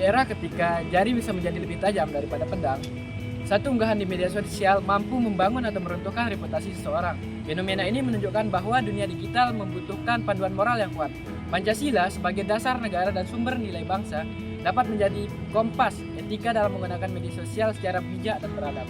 era ketika jari bisa menjadi lebih tajam daripada pedang, satu unggahan di media sosial mampu membangun atau meruntuhkan reputasi seseorang. Fenomena ini menunjukkan bahwa dunia digital membutuhkan panduan moral yang kuat. Pancasila sebagai dasar negara dan sumber nilai bangsa dapat menjadi kompas etika dalam menggunakan media sosial secara bijak dan beradab.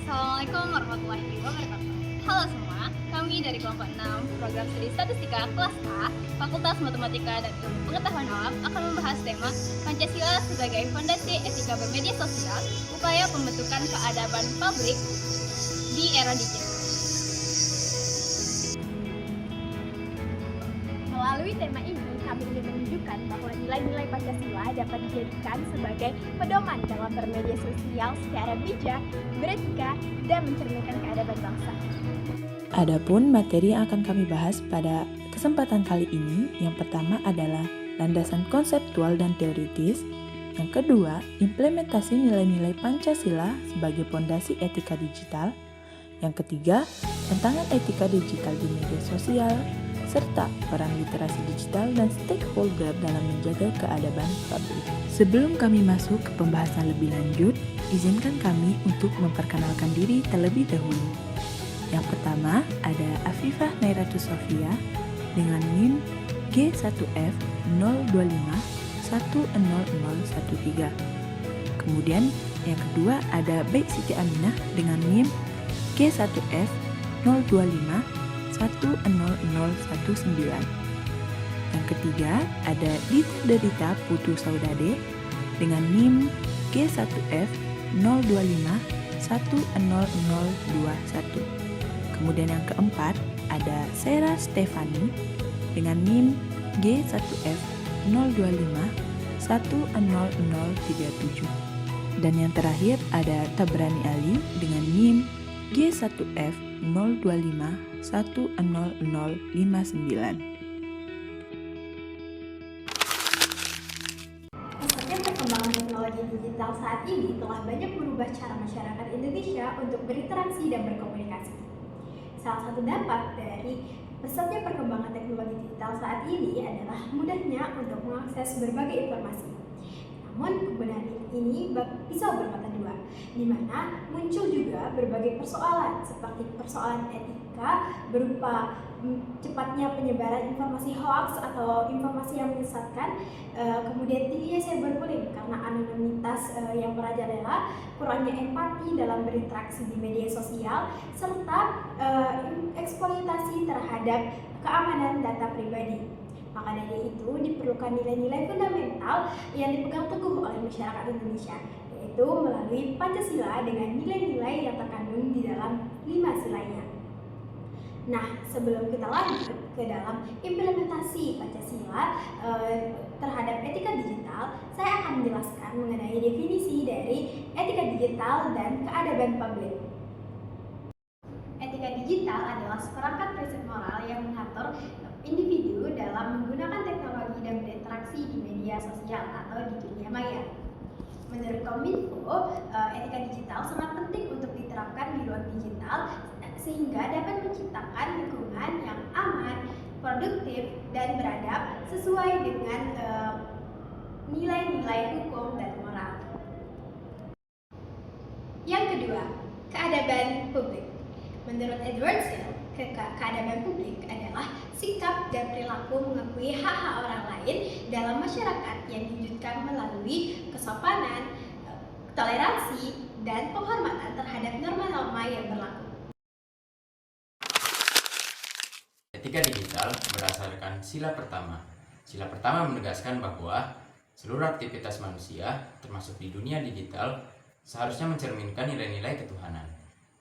Assalamualaikum warahmatullahi wabarakatuh. Halo semua, kami dari kelompok 6 program studi statistika kelas A, Fakultas Matematika dan Ilmu Pengetahuan Alam akan membahas tema Pancasila sebagai fondasi etika bermedia sosial, upaya pembentukan keadaban publik di era digital. Melalui tema ini, kami ingin menunjukkan bahwa nilai-nilai Pancasila dapat dijadikan sebagai pedoman dalam bermedia sosial secara bijak, beretika, dan mencerminkan keadaban bangsa. Adapun materi yang akan kami bahas pada kesempatan kali ini, yang pertama adalah landasan konseptual dan teoritis, yang kedua, implementasi nilai-nilai Pancasila sebagai fondasi etika digital, yang ketiga, tantangan etika digital di media sosial, serta peran literasi digital dan stakeholder dalam menjaga keadaban publik. Sebelum kami masuk ke pembahasan lebih lanjut, izinkan kami untuk memperkenalkan diri terlebih dahulu. Yang pertama ada Afifah Nairatus Sofia dengan NIM G1F025100013. Kemudian yang kedua ada Baik Siti Aminah dengan NIM G1F025100019. Yang ketiga ada Dita Derita Putu Saudade dengan NIM G1F025100021. Kemudian yang keempat ada Sera Stefani dengan NIM G1F025100037. Dan yang terakhir ada Tabrani Ali dengan NIM G1F025100059. Pesatnya perkembangan teknologi digital saat ini telah banyak merubah cara masyarakat Indonesia untuk berinteraksi dan berkomunikasi. Salah satu dampak dari pesatnya perkembangan teknologi digital saat ini adalah mudahnya untuk mengakses berbagai informasi. Namun, kebenaran ini pisau bermata dua, di mana muncul juga berbagai persoalan seperti persoalan etika berupa cepatnya penyebaran informasi hoax atau informasi yang menyesatkan, kemudian tingginya cyberbullying karena anonimitas yang merajalela, kurangnya empati dalam berinteraksi di media sosial, serta eksploitasi terhadap keamanan data pribadi. Maka dari itu diperlukan nilai-nilai fundamental yang dipegang teguh oleh masyarakat Indonesia, yaitu melalui Pancasila dengan nilai-nilai yang terkandung di dalam 5 silanya. Nah, sebelum kita lanjut ke dalam implementasi Pancasila terhadap etika digital, saya akan menjelaskan mengenai definisi dari etika digital dan keadaban publik. Etika digital adalah seperangkat prinsip moral yang mengatur individu dalam menggunakan teknologi dan berinteraksi di media sosial atau di dunia maya. Menurut Kominfo, etika digital sangat penting untuk diterapkan di ruang digital sehingga dapat menciptakan lingkungan yang aman, produktif, dan beradab sesuai dengan nilai-nilai hukum dan moral. Yang kedua, keadaban publik. Menurut Edward Steele, keadaban publik adalah sikap dan perilaku mengakui hak-hak orang lain dalam masyarakat yang diwujudkan melalui kesopanan, toleransi, dan penghormatan terhadap norma-norma yang berlaku. Etika digital berdasarkan sila pertama. Sila pertama menegaskan bahwa seluruh aktivitas manusia, termasuk di dunia digital, seharusnya mencerminkan nilai-nilai ketuhanan.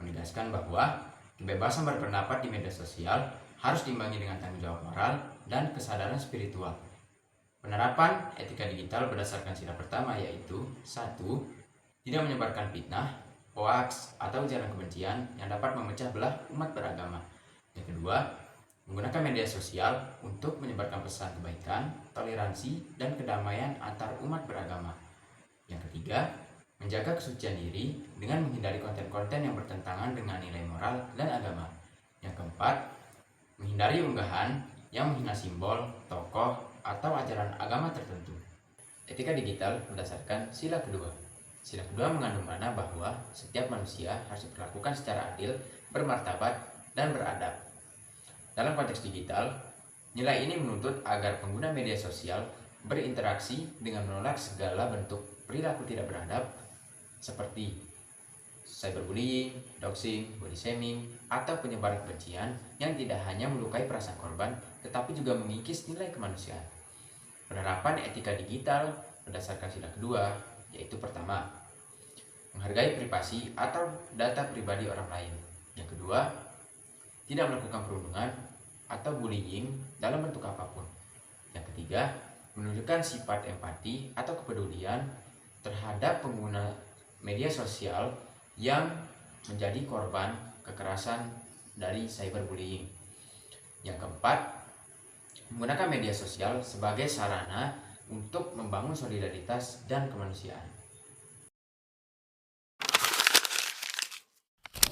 Menegaskan bahwa kebebasan berpendapat di media sosial harus diimbangi dengan tanggung jawab moral dan kesadaran spiritual. Penerapan etika digital berdasarkan sila pertama yaitu 1. Tidak menyebarkan fitnah, hoaks, atau ujaran kebencian yang dapat memecah belah umat beragama. Yang kedua, menggunakan media sosial untuk menyebarkan pesan kebaikan, toleransi, dan kedamaian antar umat beragama. Yang ketiga, menjaga kesucian diri dengan menghindari konten-konten yang bertentangan dengan nilai moral dan agama. Yang keempat, menghindari unggahan yang menghina simbol, tokoh, atau ajaran agama tertentu. Etika digital berdasarkan sila kedua. Sila kedua mengandung makna bahwa setiap manusia harus diperlakukan secara adil, bermartabat, dan beradab. Dalam konteks digital, nilai ini menuntut agar pengguna media sosial berinteraksi dengan menolak segala bentuk perilaku tidak beradab seperti cyberbullying, doxing, body shaming, atau penyebaran kebencian yang tidak hanya melukai perasaan korban, tetapi juga mengikis nilai kemanusiaan. Penerapan etika digital berdasarkan sila kedua, yaitu pertama, menghargai privasi atau data pribadi orang lain. Yang kedua, tidak melakukan perundungan atau bullying dalam bentuk apapun. Yang ketiga, menunjukkan sifat empati atau kepedulian terhadap pengguna media sosial yang menjadi korban kekerasan dari cyberbullying. Yang keempat, menggunakan media sosial sebagai sarana untuk membangun solidaritas dan kemanusiaan.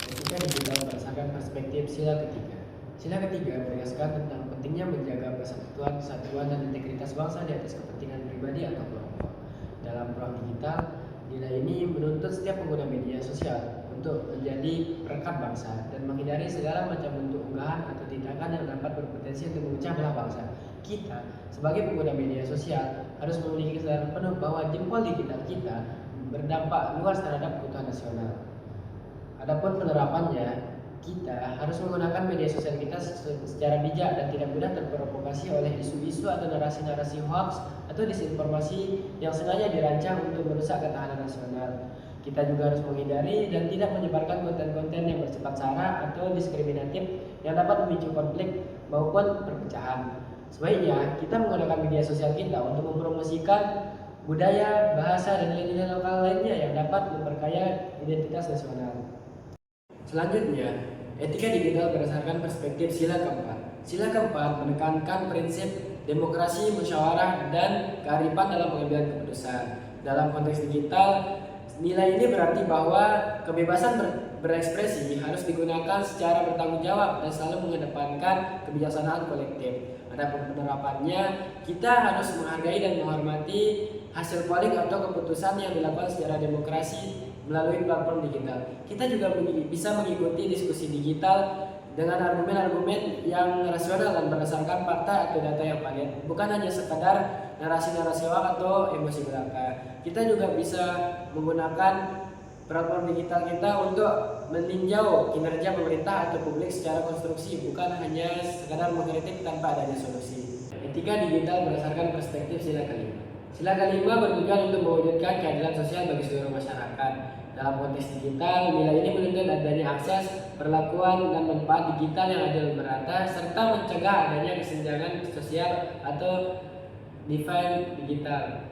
Etika digital berdasarkan perspektif sila ketiga. Sila ketiga menegaskan tentang pentingnya menjaga persatuan, kesatuan, dan integritas bangsa di atas kepentingan pribadi atau kelompok. Dalam ruang digital, nilai ini menuntut setiap pengguna media sosial untuk menjadi perekat bangsa dan menghindari segala macam bentuk unggahan atau tindakan yang dapat berpotensi untuk memecah belah bangsa. Kita, sebagai pengguna media sosial, harus memiliki kesadaran penuh bahwa jempol digital kita berdampak luas terhadap kebutuhan nasional. Adapun penerapannya, kita harus menggunakan media sosial kita secara bijak dan tidak mudah terprovokasi oleh isu-isu atau narasi-narasi hoax atau disinformasi yang sengaja dirancang untuk merusak ketahanan nasional. Kita juga harus menghindari dan tidak menyebarkan konten-konten yang bersifat sara atau diskriminatif yang dapat memicu konflik maupun perpecahan. Sebaiknya kita menggunakan media sosial kita untuk mempromosikan budaya, bahasa, dan nilai-nilai lokal lainnya yang dapat memperkaya identitas nasional. Selanjutnya, etika digital berdasarkan perspektif sila keempat. Sila keempat menekankan prinsip demokrasi, musyawarah, dan kearifan dalam pengambilan keputusan. Dalam konteks digital, nilai ini berarti bahwa kebebasan berekspresi harus digunakan secara bertanggung jawab dan selalu mengedepankan kebijaksanaan kolektif. Adapun penerapannya, kita harus menghargai dan menghormati hasil polling atau keputusan yang dilakukan secara demokrasi melalui platform digital. Kita juga bisa mengikuti diskusi digital dengan argumen-argumen yang rasional dan berdasarkan fakta atau data yang valid, bukan hanya sekadar narasi-narasi hoax atau emosi belaka. Kita juga bisa menggunakan platform digital kita untuk meninjau kinerja pemerintah atau publik secara konstruksi, bukan hanya sekadar mengkritik tanpa adanya solusi. Etika digital berdasarkan perspektif sila kelima. Sila kelima bertujuan untuk mewujudkan keadilan sosial bagi seluruh masyarakat. Dalam konteks digital, nilai ini menuntut adanya akses, perlakuan, dan manfaat digital yang adil merata, serta mencegah adanya kesenjangan sosial atau divide digital.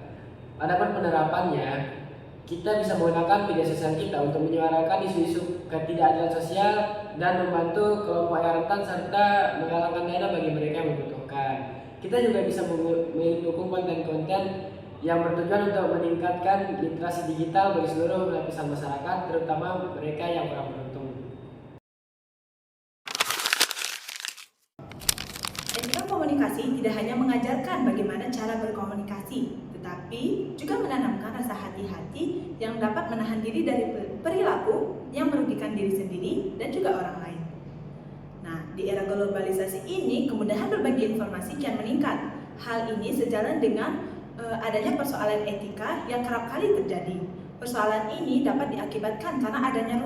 Adapun penerapannya, kita bisa menggunakan media sosial kita untuk menyuarakan isu-isu ketidakadilan sosial dan membantu kelompok yang rentan serta menggalakkan dana bagi mereka yang membutuhkan. Kita juga bisa mendukung konten-konten yang bertujuan untuk meningkatkan literasi digital bagi seluruh lapisan masyarakat, terutama mereka yang kurang beruntung. Etika komunikasi tidak hanya mengajarkan bagaimana cara berkomunikasi, tetapi juga menanamkan rasa hati-hati yang dapat menahan diri dari perilaku yang merugikan diri sendiri dan juga orang lain. Nah, di era globalisasi ini, kemudahan berbagi informasi kian meningkat. Hal ini sejalan dengan adanya persoalan etika yang kerap kali terjadi. Persoalan ini dapat diakibatkan karena adanya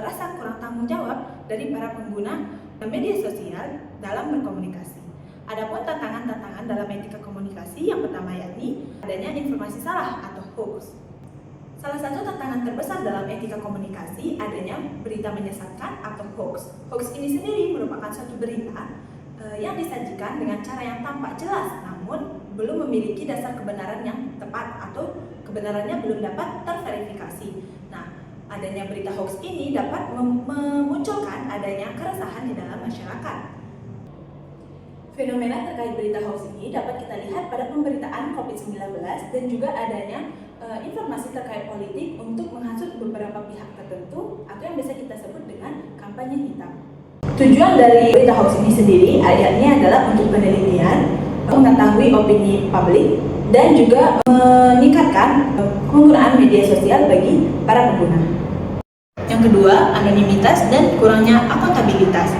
rasa kurang tanggung jawab dari para pengguna media sosial dalam berkomunikasi. Adapun tantangan-tantangan dalam etika komunikasi yang pertama yakni adanya informasi salah atau hoax. Salah satu tantangan terbesar dalam etika komunikasi adanya berita menyesatkan atau hoax. Hoax ini sendiri merupakan suatu berita yang disajikan dengan cara yang tampak jelas, namun belum memiliki dasar kebenaran yang tepat atau kebenarannya belum dapat terverifikasi. Nah, adanya berita hoax ini dapat memunculkan adanya keresahan di dalam masyarakat. Fenomena terkait berita hoax ini dapat kita lihat pada pemberitaan COVID-19 dan juga adanya informasi terkait politik untuk menghasut beberapa pihak tertentu atau yang biasa kita sebut dengan kampanye hitam. Tujuan dari berita hoax ini sendiri ayatnya adalah untuk penelitian mengetahui opini publik, dan juga meningkatkan penggunaan media sosial bagi para pengguna. Yang kedua, anonimitas dan kurangnya akuntabilitas.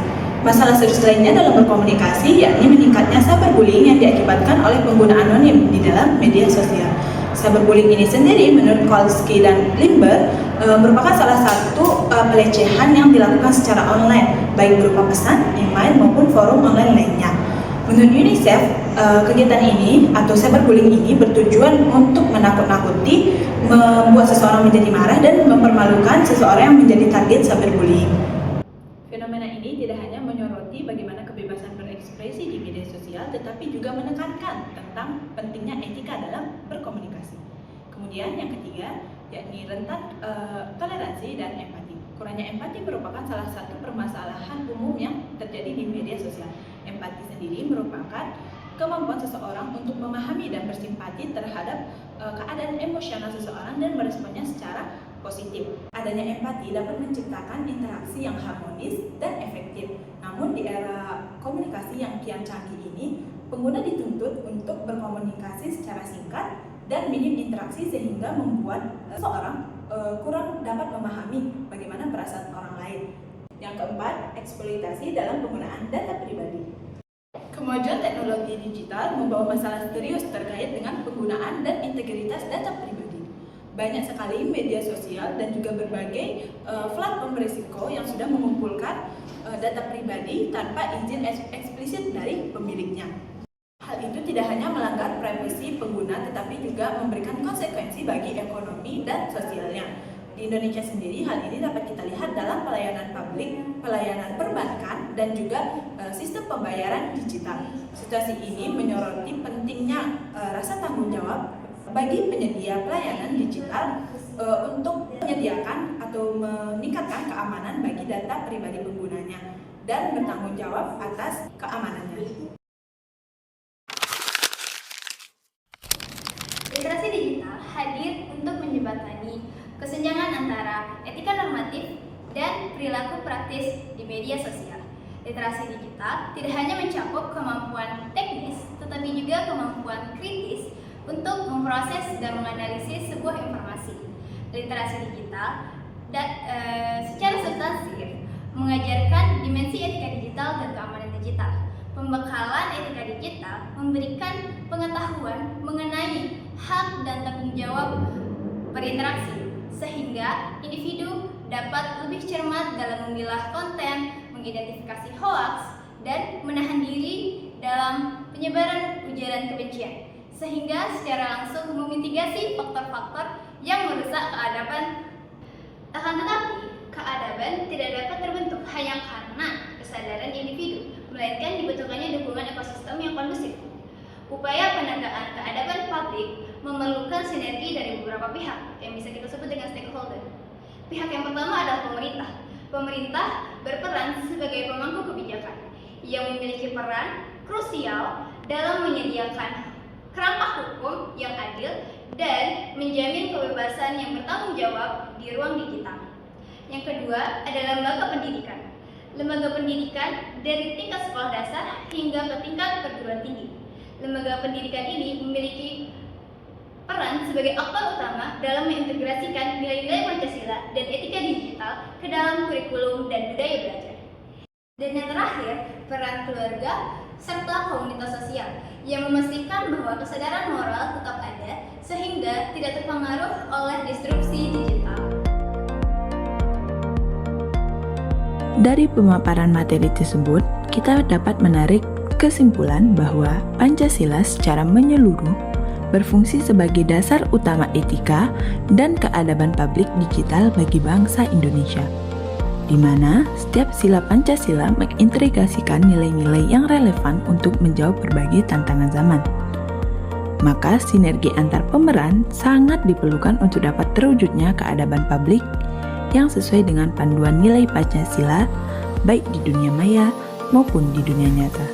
Masalah serius lainnya dalam berkomunikasi yakni meningkatnya cyberbullying yang diakibatkan oleh pengguna anonim di dalam media sosial. Cyberbullying ini sendiri menurut Kolsky dan Limber merupakan salah satu pelecehan yang dilakukan secara online, baik berupa pesan, email maupun forum online lainnya. Menurut UNICEF, kegiatan ini atau cyberbullying ini bertujuan untuk menakut-nakuti, membuat seseorang menjadi marah dan mempermalukan seseorang yang menjadi target cyberbullying. Fenomena ini tidak hanya menyoroti bagaimana kebebasan berekspresi di media sosial, tetapi juga menekankan tentang pentingnya etika dalam berkomunikasi. Kemudian yang ketiga, yakni rentan toleransi dan empati. Kurangnya empati merupakan salah satu permasalahan umum yang terjadi di media sosial. Empati sendiri merupakan kemampuan seseorang untuk memahami dan bersimpati terhadap keadaan emosional seseorang dan meresponnya secara positif. Adanya empati dapat menciptakan interaksi yang harmonis dan efektif. Namun di era komunikasi yang kian canggih ini, pengguna dituntut untuk berkomunikasi secara singkat dan minim interaksi sehingga membuat seseorang kurang dapat memahami bagaimana perasaan orang lain. Yang keempat, eksploitasi dalam penggunaan data pribadi. Kemajuan teknologi digital membawa masalah serius terkait dengan penggunaan dan integritas data pribadi. Banyak sekali media sosial dan juga berbagai platform berisiko yang sudah mengumpulkan data pribadi tanpa izin eksplisit dari pemiliknya. Hal itu tidak hanya melanggar privasi pengguna, tetapi juga memberikan konsekuensi bagi ekonomi dan sosialnya. Di Indonesia sendiri, hal ini dapat kita lihat dalam pelayanan publik, pelayanan perbankan, dan juga sistem pembayaran digital. Situasi ini menyoroti pentingnya rasa tanggung jawab bagi penyedia pelayanan digital untuk menyediakan atau meningkatkan keamanan bagi data pribadi penggunanya dan bertanggung jawab atas keamanannya. Literasi digital hadir untuk menjembatani kesenjangan antara etika normatif dan perilaku praktis di media sosial. Literasi digital tidak hanya mencakup kemampuan teknis, tetapi juga kemampuan kritis untuk memproses dan menganalisis sebuah informasi. Literasi digital secara substansif mengajarkan dimensi etika digital dan keamanan digital. Pembekalan etika digital memberikan pengetahuan mengenai hak dan tanggung jawab berinteraksi, sehingga individu dapat lebih cermat dalam memilah konten, mengidentifikasi hoaks, dan menahan diri dalam penyebaran ujaran kebencian, sehingga secara langsung memitigasi faktor-faktor yang merusak keadaban. Akan tetapi, keadaban tidak dapat terbentuk hanya karena kesadaran individu, melainkan dibutuhkannya dukungan ekosistem yang kondusif. Upaya penegakan keadaban publik memerlukan sinergi dari beberapa pihak yang bisa kita sebut dengan stakeholder. Pihak yang pertama adalah pemerintah. Pemerintah berperan sebagai pemangku kebijakan yang memiliki peran krusial dalam menyediakan kerangka hukum yang adil dan menjamin kebebasan yang bertanggung jawab di ruang digital. Yang kedua adalah lembaga pendidikan. Lembaga pendidikan dari tingkat sekolah dasar hingga ke tingkat perguruan tinggi. Lembaga pendidikan ini memiliki peran sebagai aktor utama dalam mengintegrasikan nilai-nilai Pancasila dan etika digital ke dalam kurikulum dan budaya belajar. Dan yang terakhir, peran keluarga serta komunitas sosial yang memastikan bahwa kesadaran moral tetap ada sehingga tidak terpengaruh oleh disrupsi digital. Dari pemaparan materi tersebut, kita dapat menarik kesimpulan bahwa Pancasila secara menyeluruh berfungsi sebagai dasar utama etika dan keadaban publik digital bagi bangsa Indonesia, di mana setiap sila Pancasila mengintegrasikan nilai-nilai yang relevan untuk menjawab berbagai tantangan zaman. Maka sinergi antar pemeran sangat diperlukan untuk dapat terwujudnya keadaban publik yang sesuai dengan panduan nilai Pancasila baik di dunia maya maupun di dunia nyata.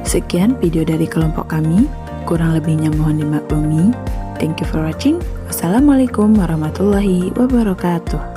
Sekian video dari kelompok kami, kurang lebihnya mohon dimaklumi. Thank you for watching. Wassalamualaikum warahmatullahi wabarakatuh.